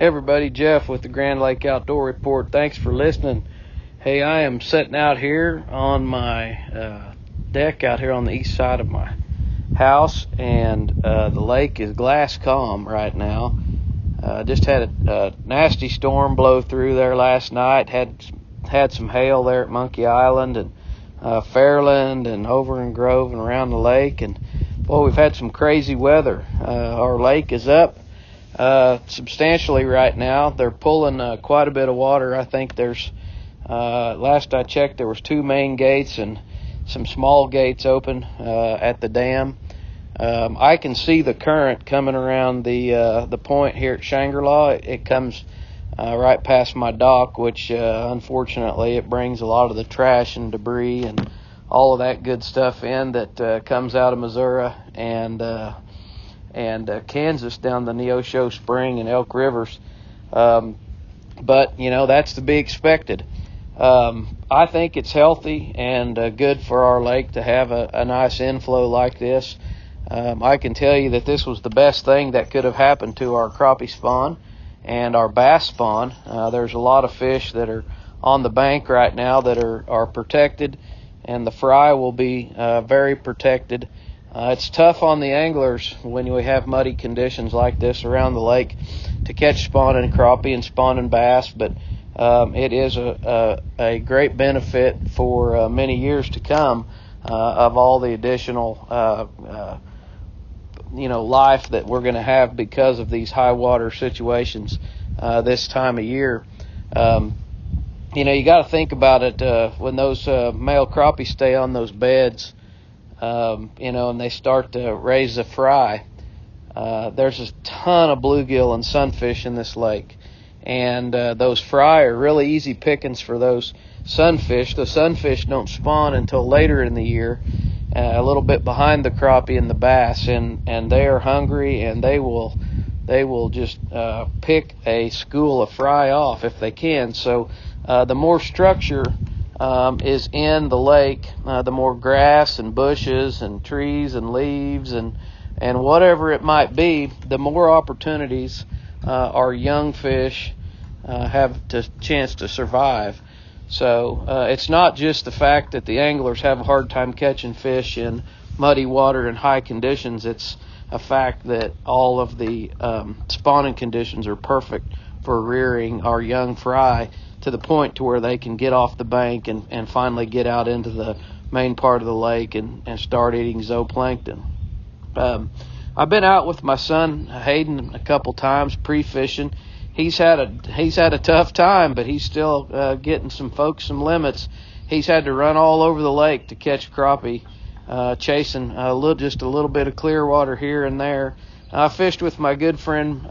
Hey everybody, Jeff with the Grand Lake Outdoor Report. Thanks for listening. Hey, I am sitting out here on my deck out here on the east side of my house, and the lake is glass calm right now. Just had a nasty storm blow through there last night. Had some hail there at Monkey Island and Fairland and over in Grove and around the lake. And boy, we've had some crazy weather. Our lake is up substantially right now. They're pulling quite a bit of water. I think there's last I checked, there was 2 main gates and some small gates open at the dam. I can see the current coming around the point here at Shangri-La. It comes right past my dock, which unfortunately it brings a lot of the trash and debris and all of that good stuff in that comes out of Missouri and Kansas down the Neosho Spring and Elk Rivers. But, you know, that's to be expected. I think it's healthy and good for our lake to have a nice inflow like this. I can tell you that this was the best thing that could have happened to our crappie spawn and our bass spawn. There's a lot of fish that are on the bank right now that are protected, and the fry will be very protected. It's tough on the anglers when we have muddy conditions like this around the lake to catch spawning crappie and spawning bass, but it is a great benefit for many years to come of all the additional life that we're going to have because of these high water situations this time of year. You got to think about it when those male crappie stay on those beds, and they start to raise the fry. There's a ton of bluegill and sunfish in this lake, and those fry are really easy pickings for those sunfish. The sunfish don't spawn until later in the year, a little bit behind the crappie and the bass, and they are hungry, and they will just pick a school of fry off if they can. So the more structure is in the lake, the more grass and bushes and trees and leaves and whatever it might be, the more opportunities our young fish have the chance to survive. So it's not just the fact that the anglers have a hard time catching fish in muddy water and high conditions. It's a fact that all of the spawning conditions are perfect for rearing our young fry to the point to where they can get off the bank and finally get out into the main part of the lake and start eating zooplankton. I've been out with my son Hayden a couple times pre-fishing. He's had a tough time, but he's still getting some limits. He's had to run all over the lake to catch crappie, chasing just a little bit of clear water here and there. I fished with my good friend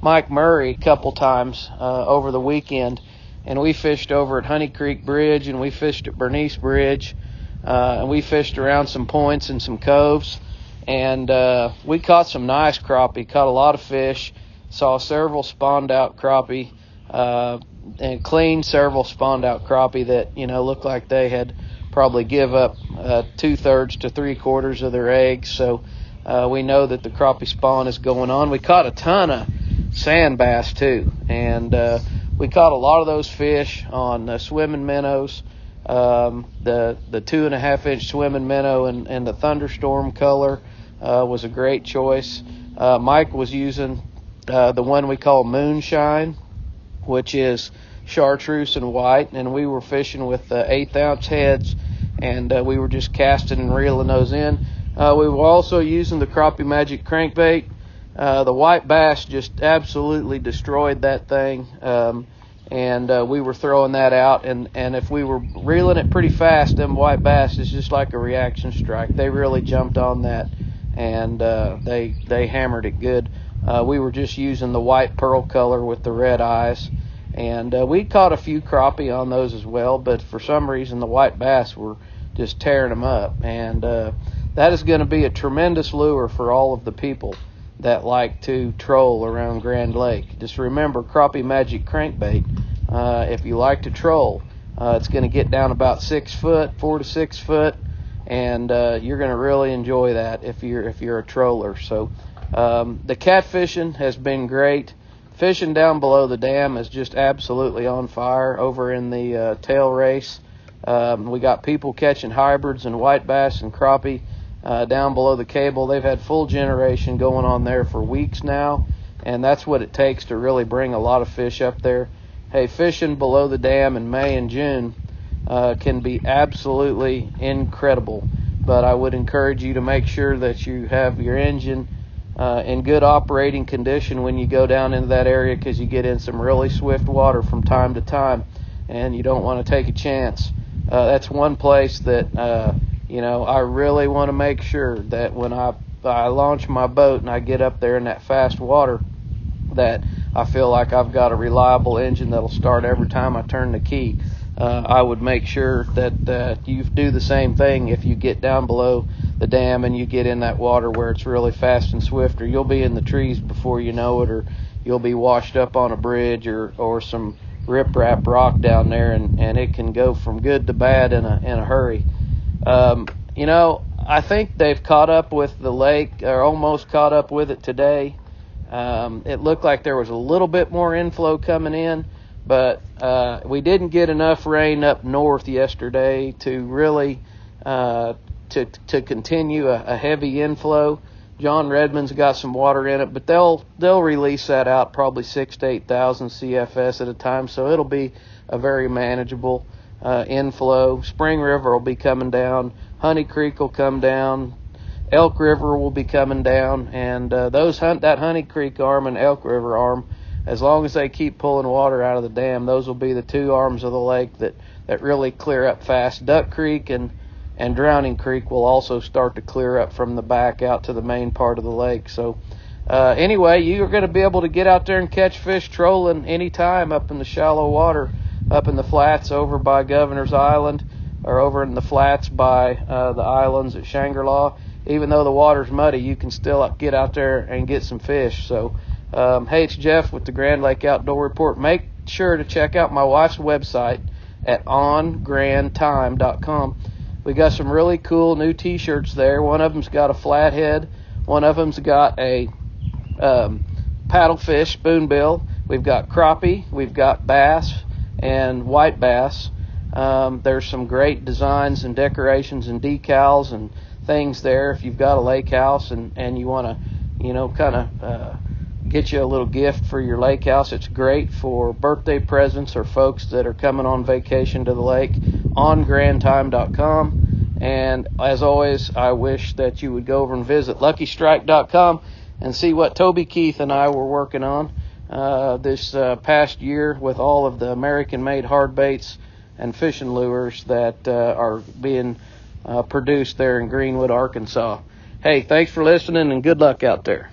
Mike Murray a couple times over the weekend, and we fished over at Honey Creek Bridge, and we fished at Bernice Bridge, and we fished around some points and some coves, and we caught some nice crappie, caught a lot of fish, saw several spawned out crappie, and clean several spawned out crappie that, looked like they had probably give up 2/3 to 3/4 of their eggs. So we know that the crappie spawn is going on. We caught a ton of sand bass too, and we caught a lot of those fish on swimming minnows. The 2.5-inch swimming minnow and the thunderstorm color was a great choice. Mike was using the one we call moonshine, which is chartreuse and white, and we were fishing with 1/8-ounce heads, and we were just casting and reeling those in. We were also using the Crappie Magic crankbait. The white bass just absolutely destroyed that thing, and we were throwing that out, and if we were reeling it pretty fast, them white bass is just like a reaction strike. They really jumped on that, and they hammered it good. We were just using the white pearl color with the red eyes, and we caught a few crappie on those as well, but for some reason the white bass were just tearing them up, and that is going to be a tremendous lure for all of the people that like to troll around Grand Lake. Just remember, Crappie Magic crankbait. If you like to troll, it's going to get down about 6 foot, 4 to 6 foot, and you're going to really enjoy that if you're a troller. So the catfishing has been great. fishing down below the dam is just absolutely on fire over in the tail race. We got people catching hybrids and white bass and crappie down below the cable. They've had full generation going on there for weeks now, and that's what it takes to really bring a lot of fish up there. Hey, fishing below the dam in May and June can be absolutely incredible, but I would encourage you to make sure that you have your engine in good operating condition when you go down into that area, because you get in some really swift water from time to time, and you don't want to take a chance. That's one place that I really want to make sure that when I launch my boat and I get up there in that fast water, that I feel like I've got a reliable engine that'll start every time I turn the key. I would make sure that you do the same thing if you get down below the dam and you get in that water where it's really fast and swift, or you'll be in the trees before you know it, or you'll be washed up on a bridge or some riprap rock down there, and it can go from good to bad in a hurry. I think they've caught up with the lake, or almost caught up with it today. It looked like there was a little bit more inflow coming in, but we didn't get enough rain up north yesterday to really to continue a heavy inflow. John Redmond's got some water in it, but they'll release that out probably 6,000 to 8,000 CFS at a time, so it'll be a very manageable inflow. Spring River will be coming down, Honey Creek will come down, Elk River will be coming down, and that Honey Creek arm and Elk River arm, as long as they keep pulling water out of the dam, those will be the two arms of the lake that really clear up fast. Duck Creek and Drowning Creek will also start to clear up from the back out to the main part of the lake. So anyway, you're going to be able to get out there and catch fish trolling anytime up in the shallow water, up in the flats over by Governor's Island, or over in the flats by the islands at Shangri-La. Even though the water's muddy, you can still get out there and get some fish. So hey, it's Jeff with the Grand Lake Outdoor Report. Make sure to check out my wife's website at ongrandtime.com. We got some really cool new t-shirts there. One of them's got a flathead. One of them's got a paddlefish spoonbill. We've got crappie. We've got bass and white bass. There's some great designs and decorations and decals and things there. If you've got a lake house and you want to, get you a little gift for your lake house, it's great for birthday presents or folks that are coming on vacation to the lake. OnGrandTime.com. And as always, I wish that you would go over and visit LuckyStrike.com and see what Toby Keith and I were working on this past year with all of the American-made hard baits and fishing lures that are being produced there in Greenwood, Arkansas. Hey, thanks for listening, and good luck out there.